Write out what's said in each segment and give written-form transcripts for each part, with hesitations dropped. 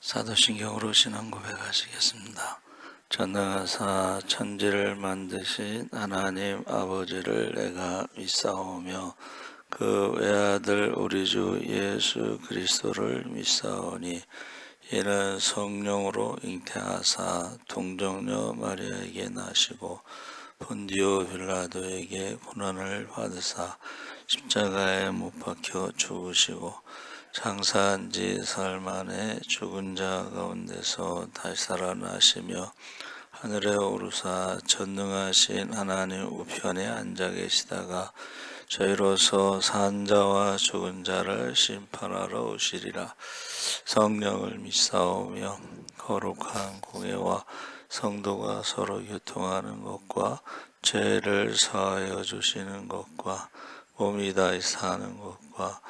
사도신경으로 신앙 고백하시겠습니다. 전능하사 천지를 만드신 하나님 아버지를 내가 믿사오며 그 외아들 우리 주 예수 그리스도를 믿사오니 이는 성령으로 잉태하사 동정녀 마리아에게 나시고 본디오 빌라도에게 고난을 받으사 십자가에 못 박혀 죽으시고 장사한 지 사흘 만에 죽은 자 가운데서 다시 살아나시며 하늘에 오르사 전능하신 하나님 우편에 앉아 계시다가 저희로서 산 자와 죽은 자를 심판하러 오시리라. 성령을 믿사오며 거룩한 공예와 성도가 서로 교통하는 것과 죄를 사하여 주시는 것과 몸이 다시 사는 것과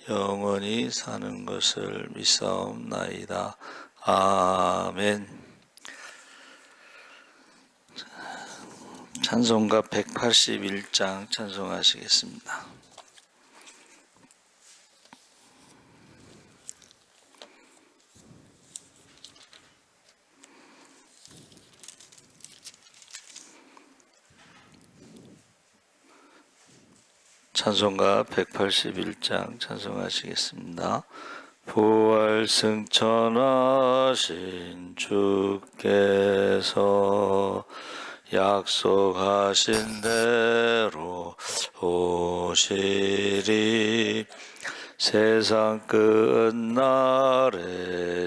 영원히 사는 것을 믿사옵나이다. 아멘. 찬송가 181장 찬송하시겠습니다. 찬송가 181장 찬송하시겠습니다. 부활승천하신 주께서 약속하신 대로 오시리. 세상 끝날의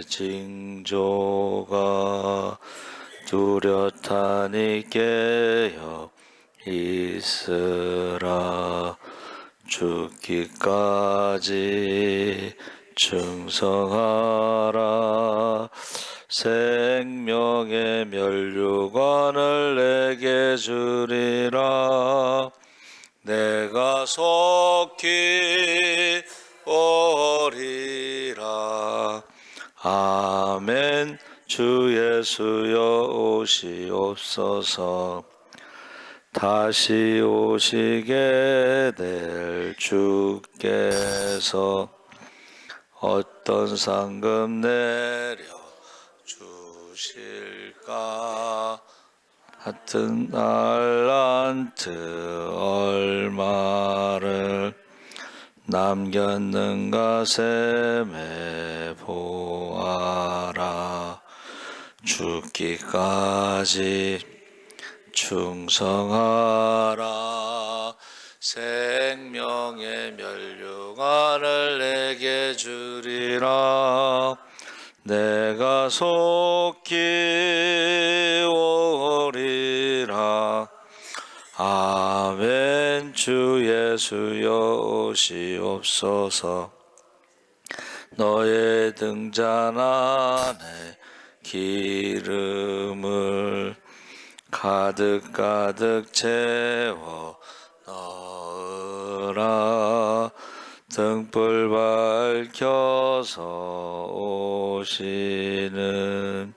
징조가 뚜렷하니 깨어 있으라. 죽기까지 충성하라. 생명의 면류관을 내게 주리라. 내가 속히 오리라. 아멘. 주 예수여 오시옵소서. 다시 오시게 될 주께서 어떤 상금 내려 주실까? 같은 달란트 얼마를 남겼는가 셈에 보아라. 죽기까지 충성하라. 생명의 면류관을 내게 주리라. 내가 속히 오리라. 아멘. 주 예수여 오시옵소서. 너의 등잔 안에 기름을 가득 채워 넣으라. 등불 밝혀서 오시는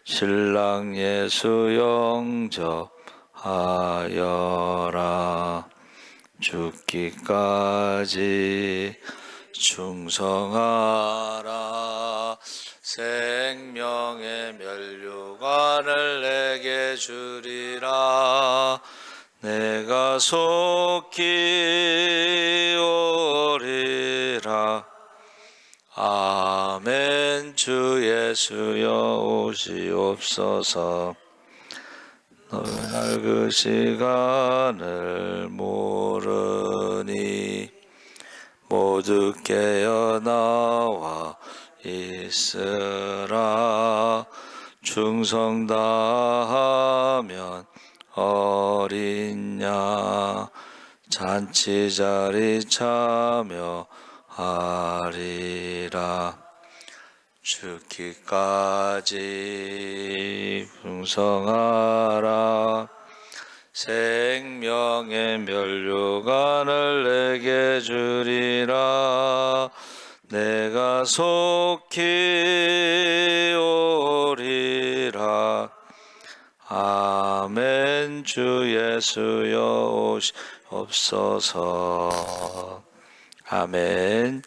신랑 예수 영접하여라. 죽기까지 충성하라. 생명의 면류관을 내게 주리라. 내가 속히 오리라. 아멘. 주 예수여 오시옵소서. 너는 날 그 시간을 모르니 모두 깨어나와 있으라. 충성 다하면 어린 양 잔치 자리 참여하리라. 죽기까지 충성하라. 생명의 면류관을 내게 주리라. 내가 속히 오리라. 아멘. 주 예수여 오시옵소서. 아멘.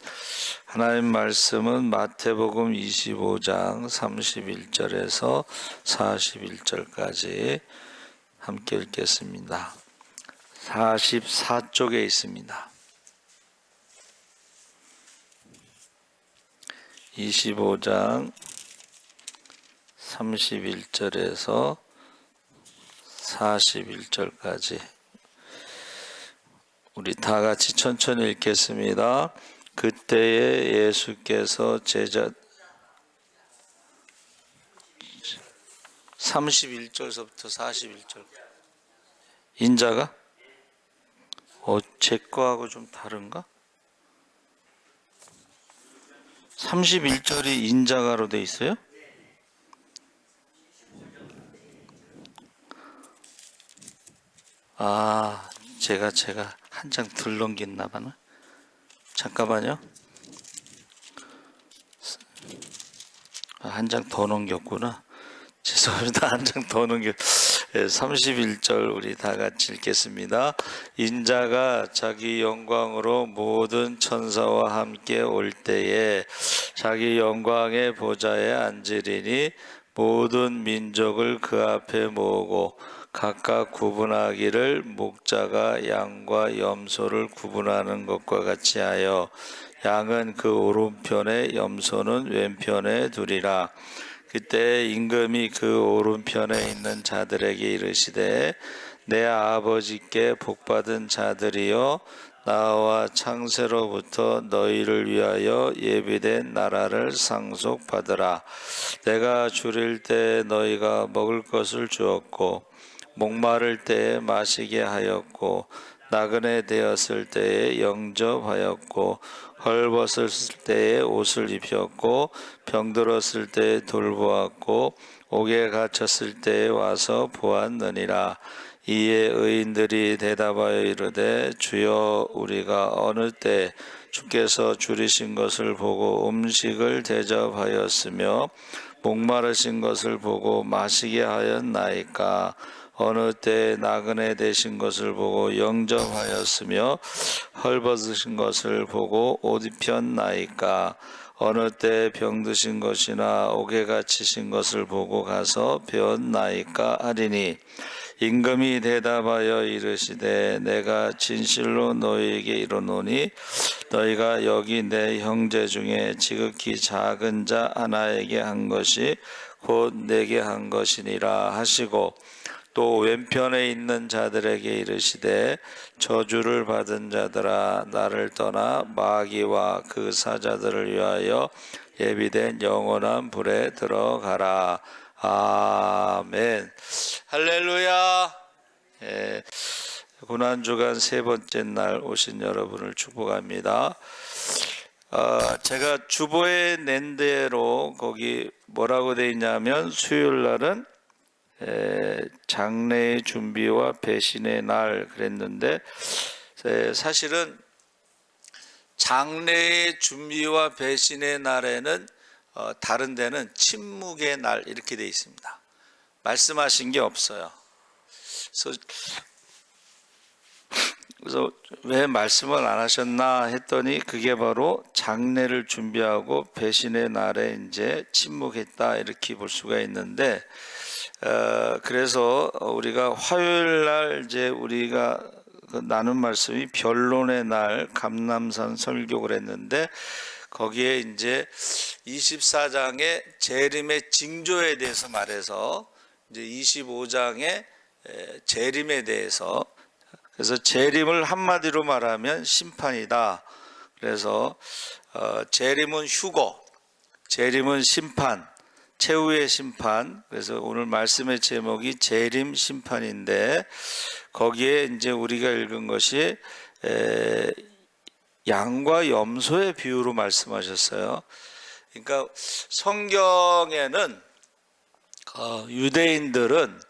하나님 말씀은 마태복음 25장 31절에서 41절까지 함께 읽겠습니다. 44쪽에 있습니다. 25장 31절에서 41절까지 우리 다 같이 천천히 읽겠습니다. 그때에 예수께서 31절서부터 41절 인자가? 제 거하고 좀 다른가? 31절이 인자가로 돼 있어요? 제가 한 장 덜 넘겼나 봐요. 잠깐만요. 한 장 더 넘겼구나. 죄송합니다. 한 장 더 넘겼. 31절 우리 다 같이 읽겠습니다. 인자가 자기 영광으로 모든 천사와 함께 올 때에 자기 영광의 보좌에 앉으리니 모든 민족을 그 앞에 모으고 각각 구분하기를 목자가 양과 염소를 구분하는 것과 같이 하여 양은 그 오른편에 염소는 왼편에 두리라. 그때 임금이 그 오른편에 있는 자들에게 이르시되 내 아버지께 복받은 자들이여 나와 창세로부터 너희를 위하여 예비된 나라를 상속받으라. 내가 줄일 때 너희가 먹을 것을 주었고 목마를 때에 마시게 하였고 나그네 되었을 때에 영접하였고 헐벗을 때에 옷을 입혔고 병들었을 때에 돌보았고 옥에 갇혔을 때에 와서 보았느니라. 이에 의인들이 대답하여 이르되 주여 우리가 어느 때 주께서 줄이신 것을 보고 음식을 대접하였으며 목마르신 것을 보고 마시게 하였나이까? 어느 때 나그네 되신 것을 보고 영접하였으며 헐벗으신 것을 보고 옷 입혔나이까? 어느 때 병드신 것이나 옥에 갇히신 것을 보고 가서 배웠나이까 하리니 임금이 대답하여 이르시되 내가 진실로 너희에게 이르노니 너희가 여기 내 형제 중에 지극히 작은 자 하나에게 한 것이 곧 내게 한 것이니라 하시고 또 왼편에 있는 자들에게 이르시되 저주를 받은 자들아 나를 떠나 마귀와 그 사자들을 위하여 예비된 영원한 불에 들어가라. 아멘. 할렐루야. 고난주간 세 번째 날 오신 여러분을 축복합니다. 제가 주보에 낸 대로 거기 뭐라고 돼 있냐면 수요일 날은 장래의 준비와 배신의 날 그랬는데 사실은 장래의 준비와 배신의 날에는 다른 데는 침묵의 날 이렇게 돼 있습니다. 말씀하신 게 없어요. 그래서 왜 말씀을 안 하셨나 했더니 그게 바로 장래를 준비하고 배신의 날에 이제 침묵했다 이렇게 볼 수가 있는데 그래서 우리가 화요일 날 이제 우리가 나눈 말씀이 변론의 날 감람산 설교를 했는데 거기에 이제 24장의 재림의 징조에 대해서 말해서 이제 25장의 재림에 대해서 그래서 재림을 한마디로 말하면 심판이다. 그래서 재림은 휴거, 재림은 심판, 최후의 심판. 그래서 오늘 말씀의 제목이 재림 심판인데 거기에 이제 우리가 읽은 것이 양과 염소의 비유로 말씀하셨어요. 그러니까 성경에는 유대인들은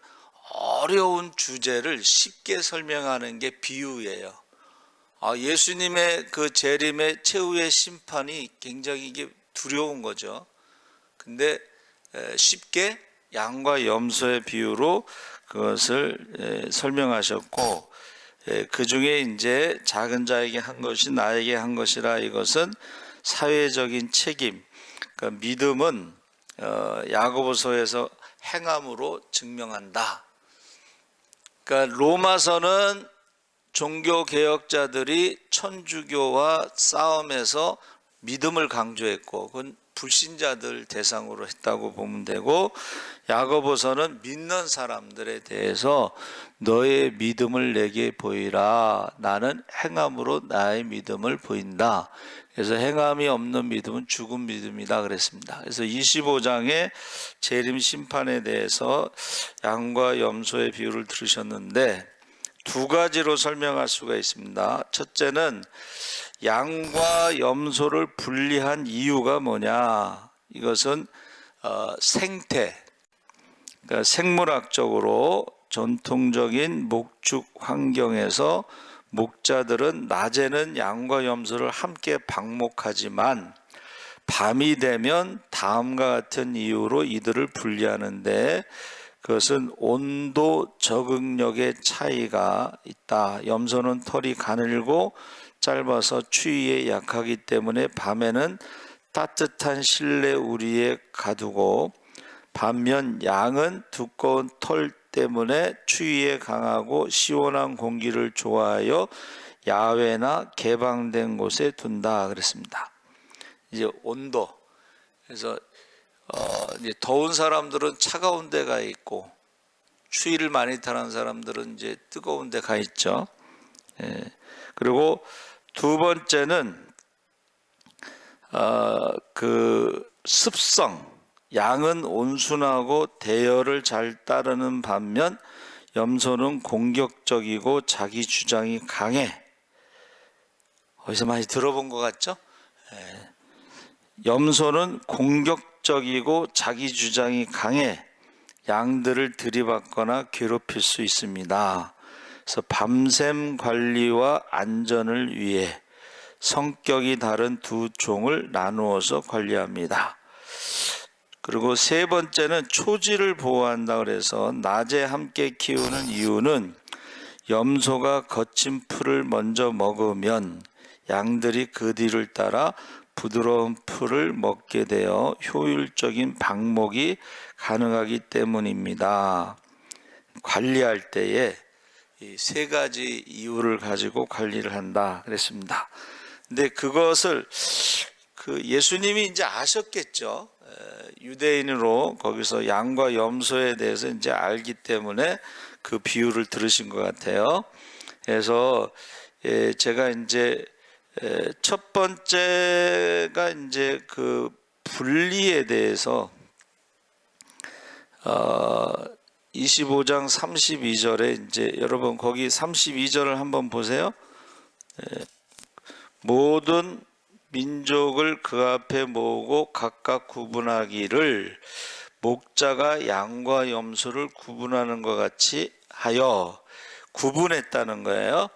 어려운 주제를 쉽게 설명하는 게 비유예요. 예수님의 그 재림의 최후의 심판이 굉장히 이게 두려운 거죠. 근데 쉽게 양과 염소의 비유로 그것을 설명하셨고 그 중에 이제 작은 자에게 한 것이 나에게 한 것이라 이것은 사회적인 책임. 그러니까 믿음은 야고보서에서 행함으로 증명한다. 그러니까 로마서는 종교 개혁자들이 천주교와 싸움에서 믿음을 강조했고, 그건 불신자들 대상으로 했다고 보면 되고, 야고보서는 믿는 사람들에 대해서 너의 믿음을 내게 보이라. 나는 행함으로 나의 믿음을 보인다. 그래서 행함이 없는 믿음은 죽은 믿음이다 그랬습니다. 그래서 25장의 재림 심판에 대해서 양과 염소의 비유를 들으셨는데 두 가지로 설명할 수가 있습니다. 첫째는 양과 염소를 분리한 이유가 뭐냐? 이것은 생태, 그러니까 생물학적으로 전통적인 목축 환경에서 목자들은 낮에는 양과 염소를 함께 방목하지만 밤이 되면 다음과 같은 이유로 이들을 분리하는데, 그것은 온도 적응력의 차이가 있다. 염소는 털이 가늘고 짧아서 추위에 약하기 때문에 밤에는 따뜻한 실내 우리에 가두고, 반면 양은 두꺼운 털 때문에 추위에 강하고 시원한 공기를 좋아하여 야외나 개방된 곳에 둔다 그랬습니다. 이제 온도. 그래서 이제 더운 사람들은 차가운 데 가 있고, 추위를 많이 타는 사람들은 이제 뜨거운 데 가 있죠. 그리고 두 번째는 그 습성. 양은 온순하고 대열을 잘 따르는 반면 염소는 공격적이고 자기 주장이 강해. 어디서 많이 들어본 것 같죠? 염소는 공격적이고 자기 주장이 강해 양들을 들이받거나 괴롭힐 수 있습니다. 그래서 밤샘 관리와 안전을 위해 성격이 다른 두 종을 나누어서 관리합니다. 그리고 세 번째는 초지를 보호한다 그래서 낮에 함께 키우는 이유는 염소가 거친 풀을 먼저 먹으면 양들이 그 뒤를 따라 부드러운 풀을 먹게 되어 효율적인 방목이 가능하기 때문입니다. 관리할 때에 이 세 가지 이유를 가지고 관리를 한다 그랬습니다. 근데 그것을 예수님이 이제 아셨겠죠. 유대인으로 거기서 양과 염소에 대해서 이제 알기 때문에 그 비유를 들으신 것 같아요. 그래서 제가 이제 첫 번째가 이제 그 분리에 대해서 25장 32절에 이제 여러분 거기 32절을 한번 보세요. 모든 민족을 그 앞에 모으고 각각 구분하기를 목자가 양과 염소를 구분하는 것 같이 하여 구분했다는 거예요.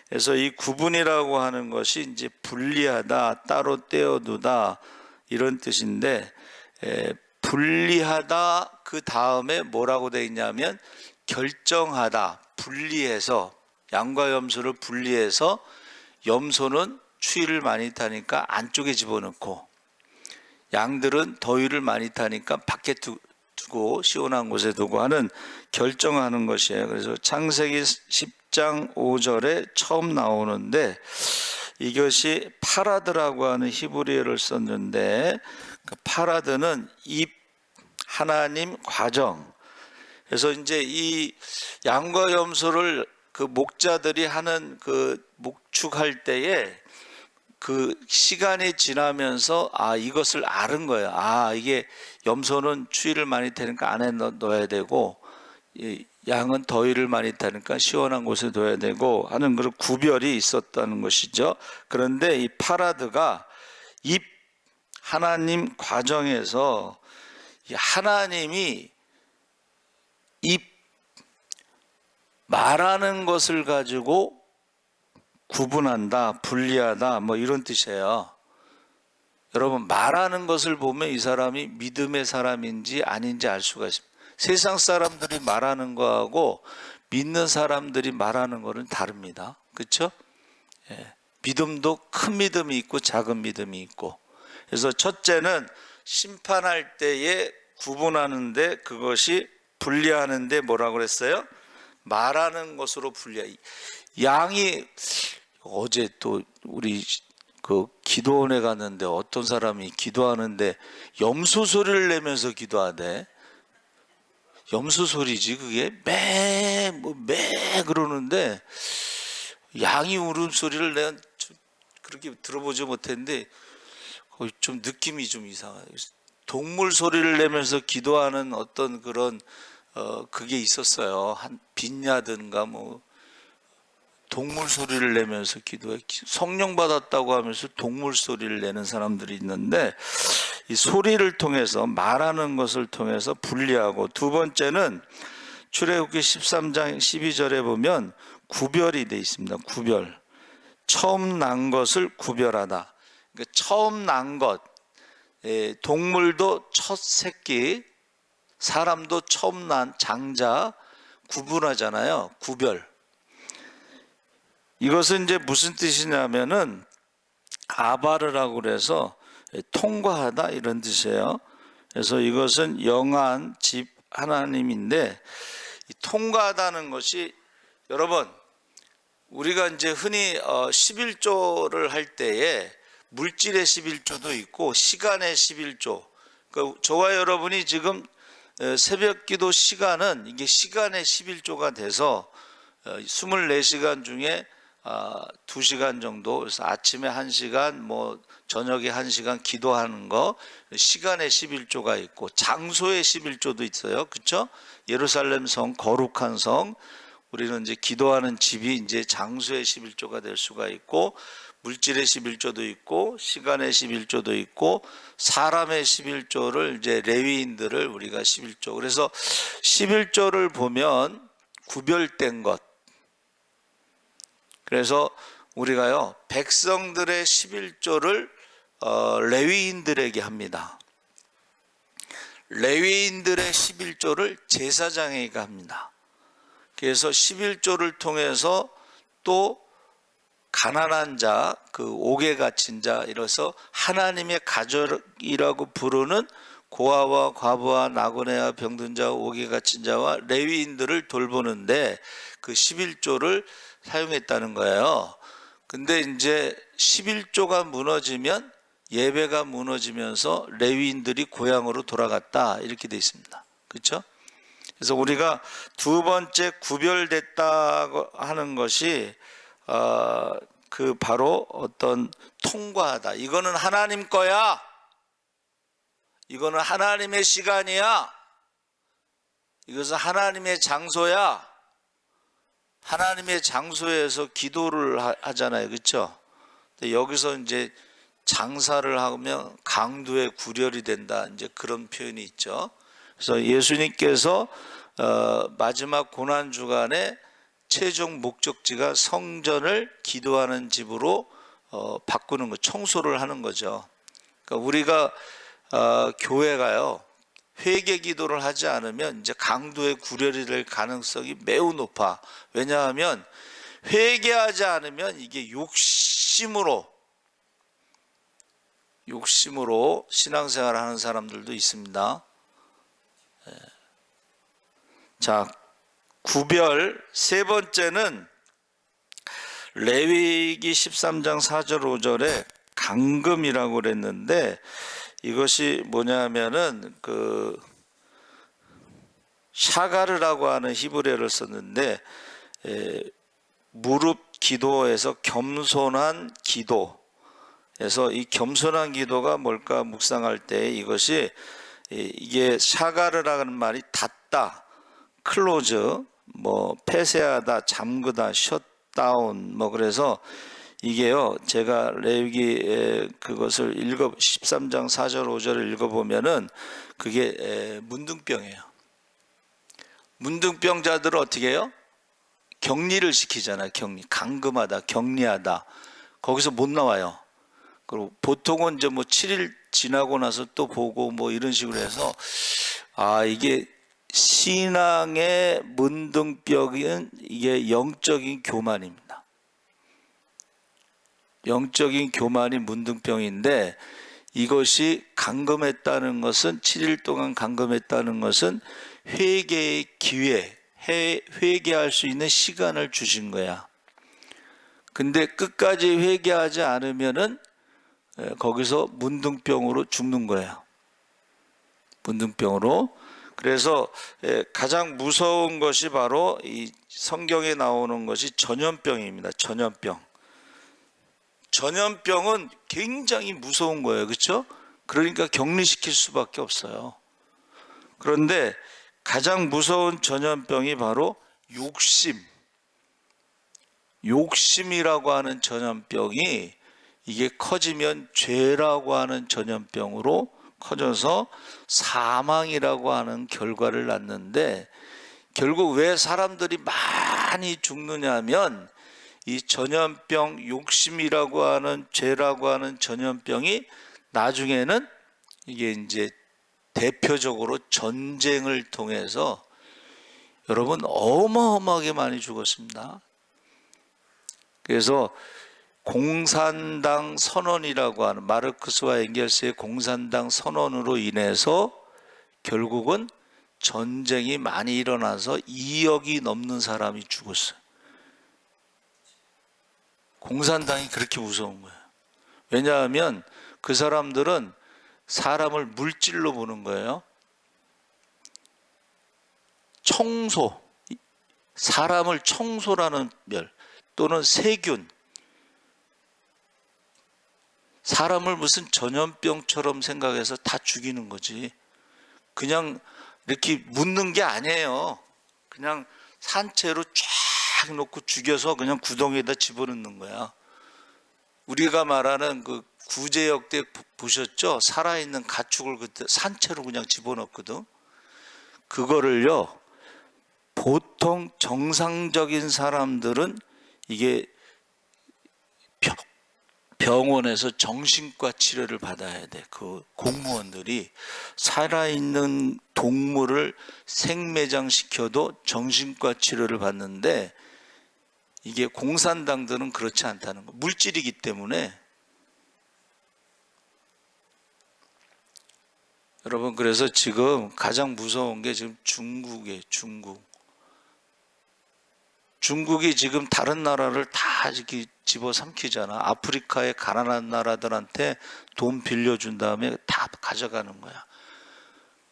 그래서 이 구분이라고 하는 것이 이제 분리하다, 따로 떼어두다 이런 뜻인데, 분리하다 그 다음에 뭐라고 되어 있냐면 결정하다, 분리해서 양과 염소를 분리해서 염소는 추위를 많이 타니까 안쪽에 집어넣고 양들은 더위를 많이 타니까 밖에 두고 시원한 곳에 두고 하는 결정하는 것이에요. 그래서 창세기 10장 5절에 처음 나오는데 이것이 파라드라고 하는 히브리어를 썼는데 그 파라드는 입 하나님 과정. 그래서 이제 이 양과 염소를 그 목자들이 하는 그 목축할 때에 그 시간이 지나면서 이것을 아는 거예요. 이게 염소는 추위를 많이 타니까 안에 넣어야 되고 양은 더위를 많이 타니까 시원한 곳에 둬야 되고 하는 그런 구별이 있었다는 것이죠. 그런데 이 파라드가 입 하나님 과정에서 하나님이 입 말하는 것을 가지고 구분한다, 분리하다 뭐 이런 뜻이에요. 여러분 말하는 것을 보면 이 사람이 믿음의 사람인지 아닌지 알 수가 있습니다. 세상 사람들이 말하는 거하고 믿는 사람들이 말하는 거는 다릅니다. 그렇죠? 믿음도 큰 믿음이 있고 작은 믿음이 있고. 그래서 첫째는 심판할 때에 구분하는데, 그것이 분리하는데 뭐라고 그랬어요? 말하는 것으로 분리해. 양이, 어제 또 우리 그 기도원에 갔는데 어떤 사람이 기도하는데 염소 소리를 내면서 기도하대. 염소 소리지 그게. 매 그러는데, 양이 울음소리를 내가 그렇게 들어보지 못했는데 좀 느낌이 좀 이상해요. 동물 소리를 내면서 기도하는 어떤 그런 그게 있었어요. 한 빈야든가 뭐 동물 소리를 내면서 기도해. 성령 받았다고 하면서 동물 소리를 내는 사람들이 있는데, 이 소리를 통해서, 말하는 것을 통해서 분리하고, 두 번째는 출애굽기 13장 12절에 보면 구별이 돼 있습니다. 구별. 처음 난 것을 구별하다. 그러니까 처음 난 것, 동물도 첫 새끼, 사람도 처음 난 장자, 구분하잖아요. 구별. 이것은 이제 무슨 뜻이냐면은 아바르라고 그래서 통과하다 이런 뜻이에요. 그래서 이것은 영한 집 하나님인데, 통과하다는 것이, 여러분 우리가 이제 흔히 11조를 할 때에 물질의 11조도 있고 시간의 11조. 그러니까 저와 여러분이 지금 새벽 기도 시간은 이게 시간의 11조가 돼서 24시간 중에 2시간 정도, 그래서 아침에 1시간, 뭐 저녁에 1시간 기도하는 거, 시간의 11조가 있고 장소의 11조도 있어요. 그렇죠? 예루살렘 성, 거룩한 성, 우리는 이제 기도하는 집이 이제 장소의 11조가 될 수가 있고, 물질의 11조도 있고 시간의 11조도 있고 사람의 11조를 이제 레위인들을 우리가 11조. 그래서 11조를 보면 구별된 것. 그래서 우리가요 백성들의 11조를 레위인들에게 합니다. 레위인들의 11조를 제사장에게 합니다. 그래서 11조를 통해서 또 가난한 자, 그 옥에 갇힌 자, 이래서 하나님의 가족이라고 부르는 고아와 과부와 나그네와 병든 자와 옥에 갇힌 자와 레위인들을 돌보는데 그 11조를 사용했다는 거예요. 근데 이제 11조가 무너지면 예배가 무너지면서 레위인들이 고향으로 돌아갔다 이렇게 돼 있습니다. 그렇죠? 그래서 우리가 두 번째 구별됐다고 하는 것이 그 바로 어떤 통과하다. 이거는 하나님 거야. 이거는 하나님의 시간이야. 이것은 하나님의 장소야. 하나님의 장소에서 기도를 하잖아요. 그렇죠? 근데 여기서 이제 장사를 하면 강도의 구별이 된다. 이제 그런 표현이 있죠. 그래서 예수님께서 마지막 고난 주간에 최종 목적지가 성전을 기도하는 집으로 바꾸는 거, 청소를 하는 거죠. 그러니까 우리가 교회가요 회개 기도를 하지 않으면 이제 강도의 구별이 될 가능성이 매우 높아. 왜냐하면 회개하지 않으면 이게 욕심으로 신앙생활을 하는 사람들도 있습니다. 자, 구별. 세 번째는 레위기 13장 4절 5절에 강금이라고 그랬는데, 이것이 뭐냐면은 그 샤가르라고 하는 히브리어를 썼는데, 무릎 기도에서 겸손한 기도에서 이 겸손한 기도가 뭘까 묵상할 때 이것이 이게 샤가르라는 말이 닫다, 클로즈, 뭐 폐쇄하다, 잠그다, 셧다운, 뭐 그래서 이게요 제가 레위기 그것을 13장 4절 5절을 읽어보면은 그게 문둥병이에요. 문둥병자들을 어떻게 해요? 격리를 시키잖아요. 격리, 감금하다, 격리하다. 거기서 못 나와요. 그리고 보통은 이제 뭐 7일 지나고 나서 또 보고 뭐 이런 식으로 해서 이게 신앙의 문둥병은 이게 영적인 교만입니다. 영적인 교만이 문둥병인데, 이것이 감금했다는 것은 7일 동안 감금했다는 것은 회개의 기회, 회개할 수 있는 시간을 주신 거야. 근데 끝까지 회개하지 않으면은 거기서 문둥병으로 죽는 거예요. 문둥병으로. 그래서 가장 무서운 것이 바로 이 성경에 나오는 것이 전염병입니다. 전염병. 전염병은 굉장히 무서운 거예요. 그렇죠? 그러니까 격리시킬 수밖에 없어요. 그런데 가장 무서운 전염병이 바로 욕심이라고 하는 전염병이, 이게 커지면 죄라고 하는 전염병으로 커져서 사망이라고 하는 결과를 낳는데, 결국 왜 사람들이 많이 죽느냐 하면 이 전염병, 욕심이라고 하는, 죄라고 하는 전염병이 나중에는 이게 이제 대표적으로 전쟁을 통해서 여러분 어마어마하게 많이 죽었습니다. 그래서 공산당 선언이라고 하는, 마르크스와 엥겔스의 공산당 선언으로 인해서 결국은 전쟁이 많이 일어나서 2억이 넘는 사람이 죽었어요. 공산당이 그렇게 무서운 거예요. 왜냐하면 그 사람들은 사람을 물질로 보는 거예요. 청소, 사람을 청소라는 멸, 또는 세균, 사람을 무슨 전염병처럼 생각해서 다 죽이는 거지. 그냥 이렇게 묻는 게 아니에요. 그냥 산채로 쫙 놓고 죽여서 그냥 구덩이에다 집어넣는 거야. 우리가 말하는 그 구제역 때 보셨죠? 살아있는 가축을 그때 산채로 그냥 집어넣거든. 그거를요, 보통 정상적인 사람들은 이게 병원에서 정신과 치료를 받아야 돼. 그 공무원들이 살아있는 동물을 생매장시켜도 정신과 치료를 받는데, 이게 공산당들은 그렇지 않다는 거. 물질이기 때문에. 여러분, 그래서 지금 가장 무서운 게 지금 중국이에요. 중국이 지금 다른 나라를 다 이렇게 집어삼키잖아. 아프리카의 가난한 나라들한테 돈 빌려준 다음에 다 가져가는 거야.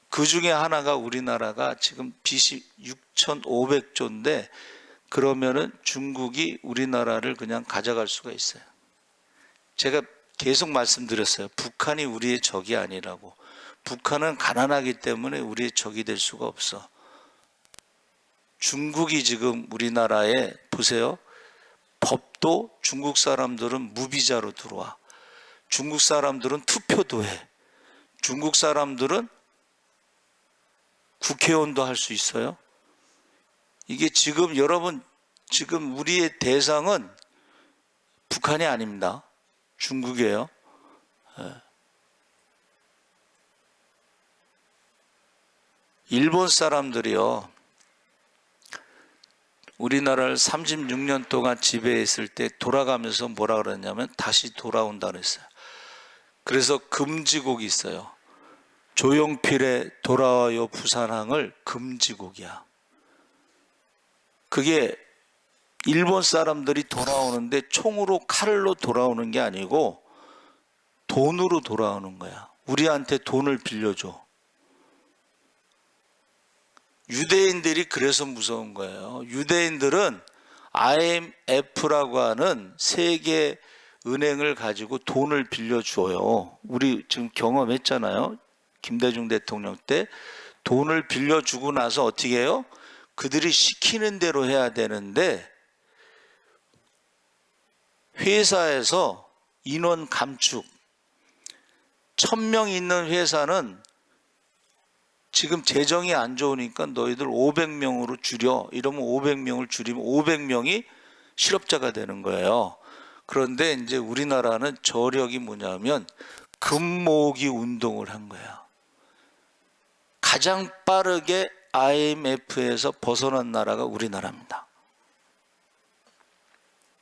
그 중에 하나가 우리나라가 지금 빚이 6,500조인데, 그러면은 중국이 우리나라를 그냥 가져갈 수가 있어요. 제가 계속 말씀드렸어요. 북한이 우리의 적이 아니라고. 북한은 가난하기 때문에 우리의 적이 될 수가 없어. 중국이 지금 우리나라에, 보세요. 법도 중국 사람들은 무비자로 들어와. 중국 사람들은 투표도 해. 중국 사람들은 국회의원도 할 수 있어요. 이게 지금 여러분, 지금 우리의 대상은 북한이 아닙니다. 중국이에요. 일본 사람들이요, 우리나라를 36년 동안 지배했을 때 돌아가면서 뭐라 그랬냐면 다시 돌아온다 그랬어요. 그래서 금지곡이 있어요. 조용필의 돌아와요 부산항을 금지곡이야. 그게 일본 사람들이 돌아오는데 총으로 칼로 돌아오는 게 아니고 돈으로 돌아오는 거야. 우리한테 돈을 빌려줘. 유대인들이 그래서 무서운 거예요. 유대인들은 IMF라고 하는 세계 은행을 가지고 돈을 빌려줘요. 우리 지금 경험했잖아요. 김대중 대통령 때 돈을 빌려주고 나서 어떻게 해요? 그들이 시키는 대로 해야 되는데, 회사에서 인원 감축, 1,000명 있는 회사는 지금 재정이 안 좋으니까 너희들 500명으로 줄여. 이러면 500명을 줄이면 500명이 실업자가 되는 거예요. 그런데 이제 우리나라는 저력이 뭐냐면 금모으기 운동을 한 거야. 가장 빠르게 IMF에서 벗어난 나라가 우리나라입니다.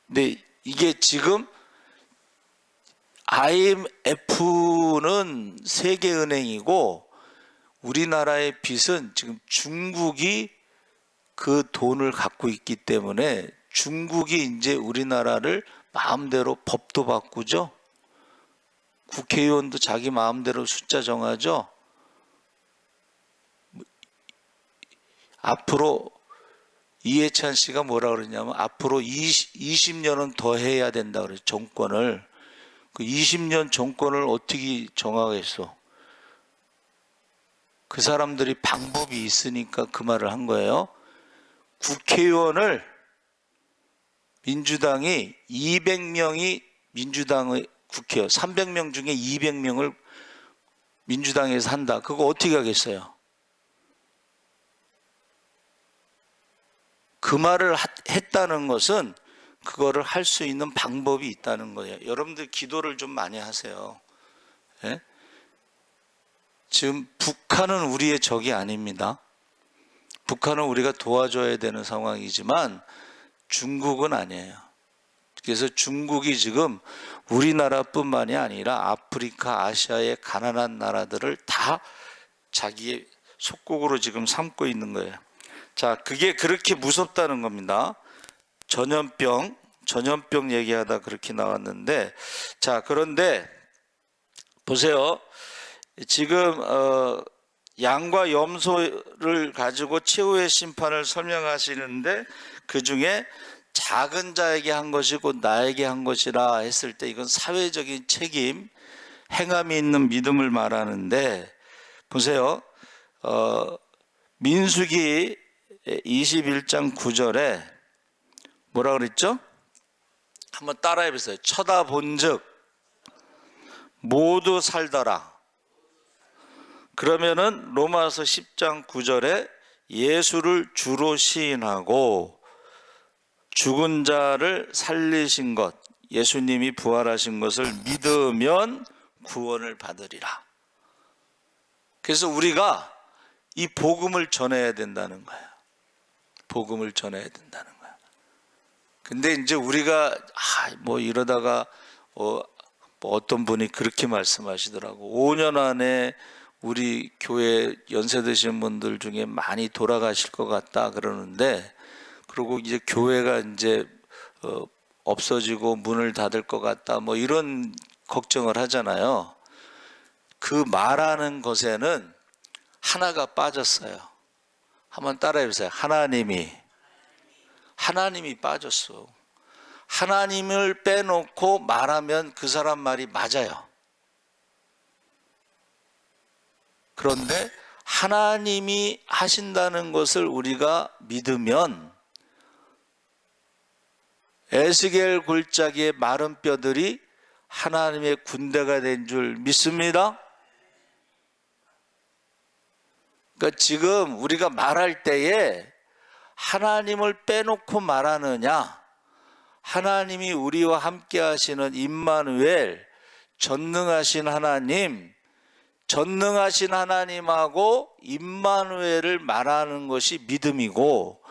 근데 이게 지금 IMF는 세계은행이고 우리나라의 빚은 지금 중국이 그 돈을 갖고 있기 때문에 중국이 이제 우리나라를 마음대로 법도 바꾸죠. 국회의원도 자기 마음대로 숫자 정하죠. 앞으로 이해찬 씨가 뭐라 그러냐면 앞으로 20년은 더 해야 된다 그래요. 정권을. 그 20년 정권을 어떻게 정하겠어? 그 사람들이 방법이 있으니까 그 말을 한 거예요. 국회의원을 민주당이 200명이 민주당의 국회의원 300명 중에 200명을 민주당에서 한다. 그거 어떻게 하겠어요? 그 말을 했다는 것은 그거를 할 수 있는 방법이 있다는 거예요. 여러분들 기도를 좀 많이 하세요. 예? 지금 북한은 우리의 적이 아닙니다. 북한은 우리가 도와줘야 되는 상황이지만 중국은 아니에요. 그래서 중국이 지금 우리나라뿐만이 아니라 아프리카, 아시아의 가난한 나라들을 다 자기의 속국으로 지금 삼고 있는 거예요. 자, 그게 그렇게 무섭다는 겁니다. 전염병 얘기하다 그렇게 나왔는데, 자, 그런데 보세요. 지금 양과 염소를 가지고 최후의 심판을 설명하시는데 그 중에 작은 자에게 한 것이고 나에게 한 것이라 했을 때 이건 사회적인 책임, 행함이 있는 믿음을 말하는데 보세요. 민수기 21장 9절에 뭐라 그랬죠? 한번 따라해 보세요. 쳐다본즉 모두 살더라. 그러면은 로마서 10장 9절에 예수를 주로 시인하고 죽은 자를 살리신 것, 예수님이 부활하신 것을 믿으면 구원을 받으리라. 그래서 우리가 이 복음을 전해야 된다는 거예요. 복음을 전해야 된다는 거예요. 근데 이제 우리가 뭐 이러다가 뭐 어떤 분이 그렇게 말씀하시더라고. 5년 안에 우리 교회 연세 드신 분들 중에 많이 돌아가실 것 같다 그러는데, 그리고 이제 교회가 이제 없어지고 문을 닫을 것 같다 뭐 이런 걱정을 하잖아요. 그 말하는 것에는 하나가 빠졌어요. 한번 따라해 보세요. 하나님이 빠졌어. 하나님을 빼놓고 말하면 그 사람 말이 맞아요. 그런데 하나님이 하신다는 것을 우리가 믿으면 에스겔 골짜기의 마른 뼈들이 하나님의 군대가 된 줄 믿습니다. 그러니까 지금 우리가 말할 때에 하나님을 빼놓고 말하느냐, 하나님이 우리와 함께 하시는 임마누엘, 전능하신 하나님하고 임마누엘을 말하는 것이 믿음이고,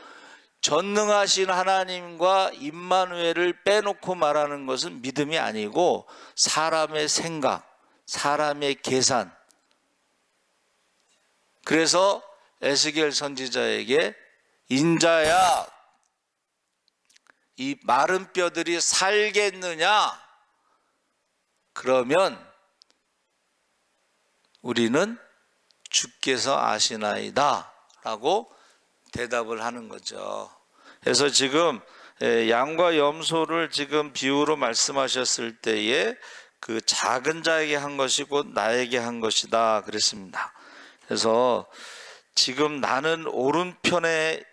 전능하신 하나님과 임마누엘을 빼놓고 말하는 것은 믿음이 아니고 사람의 생각, 사람의 계산. 그래서 에스겔 선지자에게 인자야, 이 마른 뼈들이 살겠느냐? 그러면 우리는 주께서 아시나이다 라고 대답을 하는 거죠. 그래서 지금 양과 염소를 지금 비유로 말씀하셨을 때에 그 작은 자에게 한 것이고 나에게 한 것이다 그랬습니다. 그래서 지금 나는 오른편에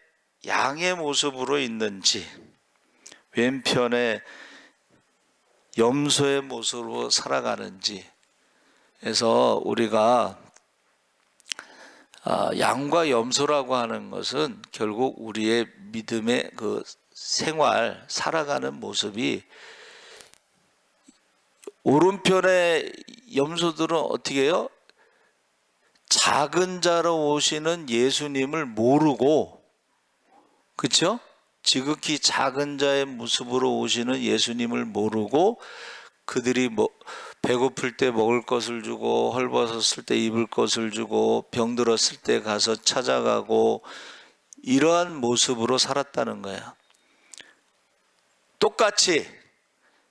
양의 모습으로 있는지 왼편에 염소의 모습으로 살아가는지, 그래서 우리가 양과 염소라고 하는 것은 결국 우리의 믿음의 그 생활, 살아가는 모습이, 오른편의 염소들은 어떻게 해요? 작은 자로 오시는 예수님을 모르고, 그렇죠? 지극히 작은 자의 모습으로 오시는 예수님을 모르고 그들이 뭐 배고플 때 먹을 것을 주고 헐벗었을 때 입을 것을 주고 병들었을 때 가서 찾아가고 이러한 모습으로 살았다는 거야. 똑같이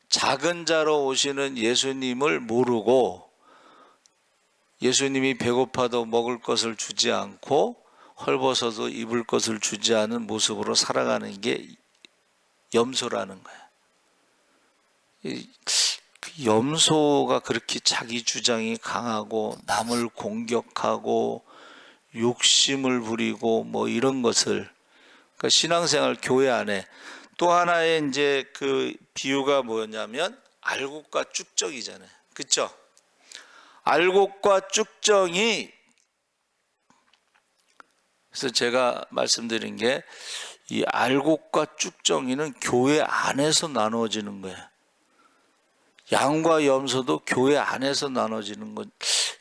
작은 자로 오시는 예수님을 모르고 예수님이 배고파도 먹을 것을 주지 않고 헐벗어도 입을 것을 주지 않은 모습으로 살아가는 게 염소라는 거야. 그 염소가 그렇게 자기 주장이 강하고 남을 공격하고 욕심을 부리고 뭐 이런 것을, 그러니까 신앙생활 교회 안에 또 하나의 이제 그 비유가 뭐냐면 알곡과 쭉정이잖아요. 그렇죠? 알곡과 쭉정이, 그래서 제가 말씀드린 게 이 알곡과 쭉정이는 교회 안에서 나누어지는 거예요. 양과 염소도 교회 안에서 나눠지는 것,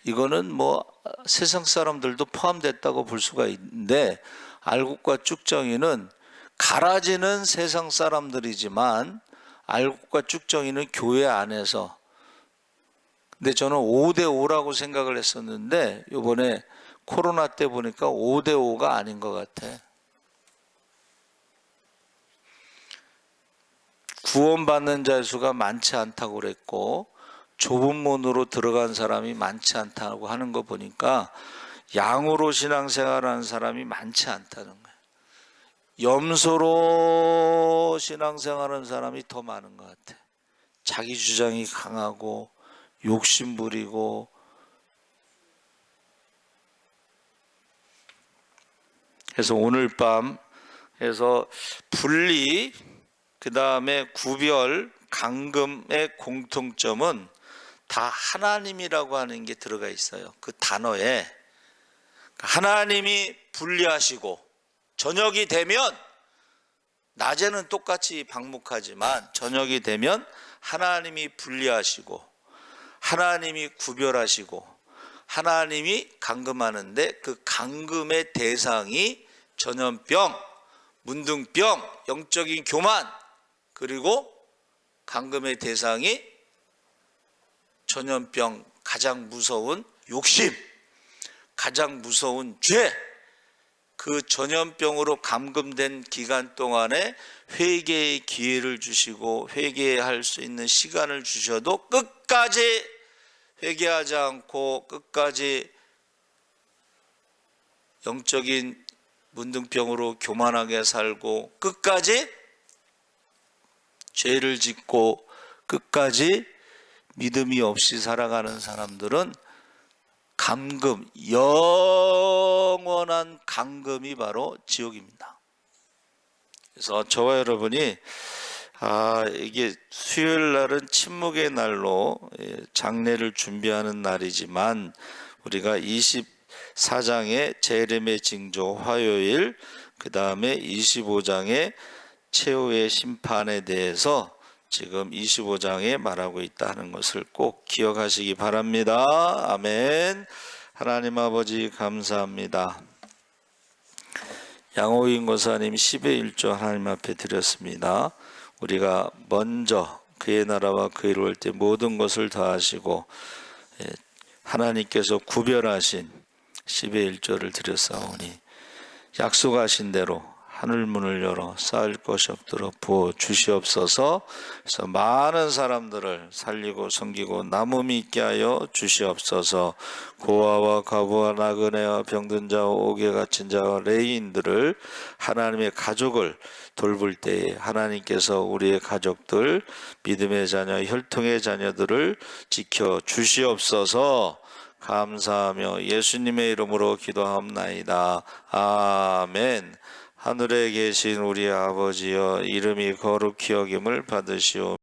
이거는 뭐 세상 사람들도 포함됐다고 볼 수가 있는데, 알곡과 쭉정이는 갈아지는 세상 사람들이지만 알곡과 쭉정이는 교회 안에서. 근데 저는 5대5라고 생각을 했었는데 이번에 코로나 때 보니까 5대5가 아닌 것 같아. 구원받는 자의 수가 많지 않다고 그랬고 좁은 문으로 들어간 사람이 많지 않다고 하는 거 보니까 양으로 신앙생활하는 사람이 많지 않다는 거예요. 염소로 신앙생활하는 사람이 더 많은 것 같아. 자기 주장이 강하고 욕심 부리고. 그래서 오늘 밤 해서 분리, 그 다음에 구별, 감금의 공통점은 다 하나님이라고 하는 게 들어가 있어요. 그 단어에 하나님이 분리하시고, 저녁이 되면, 낮에는 똑같이 방목하지만 저녁이 되면 하나님이 분리하시고 하나님이 구별하시고 하나님이 감금하는데 그 감금의 대상이 전염병, 문둥병, 영적인 교만, 그리고 감금의 대상이 전염병, 가장 무서운 욕심, 가장 무서운 죄. 그 전염병으로 감금된 기간 동안에 회개의 기회를 주시고 회개할 수 있는 시간을 주셔도 끝까지 회개하지 않고 끝까지 영적인 문둥병으로 교만하게 살고 끝까지 죄를 짓고 끝까지 믿음이 없이 살아가는 사람들은 감금, 영원한 감금이 바로 지옥입니다. 그래서 저와 여러분이 이게 수요일 날은 침묵의 날로 장례를 준비하는 날이지만 우리가 24장의 재림의 징조 화요일, 그 다음에 25장의 최후의 심판에 대해서 지금 25장에 말하고 있다는 것을 꼭 기억하시기 바랍니다. 아멘. 하나님 아버지 감사합니다. 양호인 고사님 10의 1조 하나님 앞에 드렸습니다. 우리가 먼저 그의 나라와 그의 일을 할 때 모든 것을 다하시고 하나님께서 구별하신 10의 1조를 드렸사오니 약속하신 대로 하늘문을 열어 쌓을 것이 없도록 부어 주시옵소서. 그래서 많은 사람들을 살리고 섬기고 남음이 있게 하여 주시옵소서. 고아와 과부와 나그네와 병든 자와 옥에 갇힌 자와 레인들을, 하나님의 가족을 돌볼 때에 하나님께서 우리의 가족들, 믿음의 자녀, 혈통의 자녀들을 지켜 주시옵소서. 감사하며 예수님의 이름으로 기도하옵나이다. 아멘. 하늘에 계신 우리 아버지여, 이름이 거룩히 여김을 받으시오.